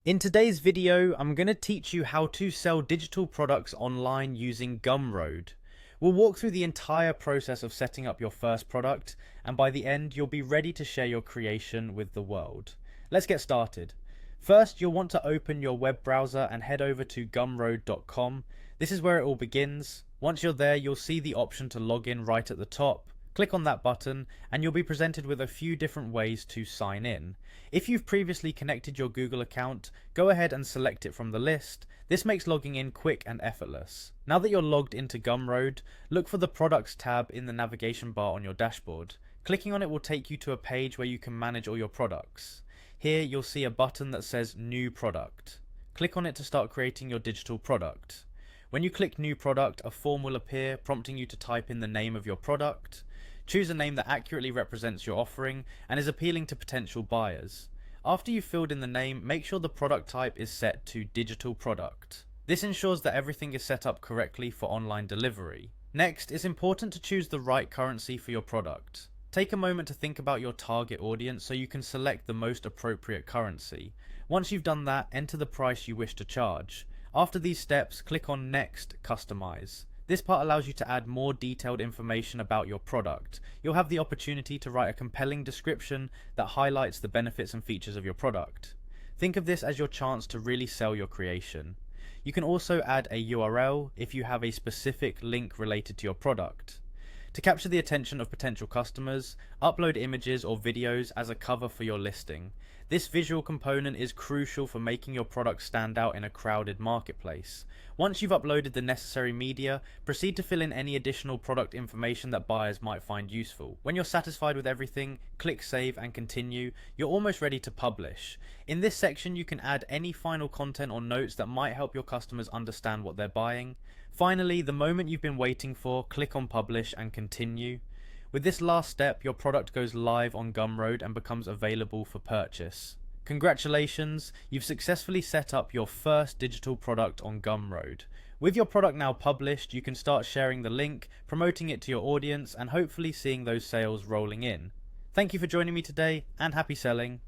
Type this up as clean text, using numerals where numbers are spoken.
In today's video, I'm going to teach you how to sell digital products online using Gumroad. We'll walk through the entire process of setting up your first product, and by the end, you'll be ready to share your creation with the world. Let's get started. First, you'll want to open your web browser and head over to gumroad.com. This is where it all begins. Once you're there, you'll see the option to log in right at the top. Click on that button and you'll be presented with a few different ways to sign in. If you've previously connected your Google account, go ahead and select it from the list. This makes logging in quick and effortless. Now that you're logged into Gumroad, look for the Products tab in the navigation bar on your dashboard. Clicking on it will take you to a page where you can manage all your products. Here you'll see a button that says New Product. Click on it to start creating your digital product. When you click New Product, a form will appear prompting you to type in the name of your product. Choose a name that accurately represents your offering and is appealing to potential buyers. After you've filled in the name, make sure the product type is set to digital product. This ensures that everything is set up correctly for online delivery. Next, it's important to choose the right currency for your product. Take a moment to think about your target audience so you can select the most appropriate currency. Once you've done that, enter the price you wish to charge. After these steps, click on Next, Customize. This part allows you to add more detailed information about your product. You'll have the opportunity to write a compelling description that highlights the benefits and features of your product. Think of this as your chance to really sell your creation. You can also add a URL if you have a specific link related to your product. To capture the attention of potential customers, upload images or videos as a cover for your listing. This visual component is crucial for making your product stand out in a crowded marketplace. Once you've uploaded the necessary media, proceed to fill in any additional product information that buyers might find useful. When you're satisfied with everything, click Save and Continue. You're almost ready to publish. In this section, you can add any final content or notes that might help your customers understand what they're buying. Finally, the moment you've been waiting for, click on Publish and Continue. With this last step, your product goes live on Gumroad and becomes available for purchase. Congratulations, you've successfully set up your first digital product on Gumroad. With your product now published, you can start sharing the link, promoting it to your audience, and hopefully seeing those sales rolling in. Thank you for joining me today, and happy selling.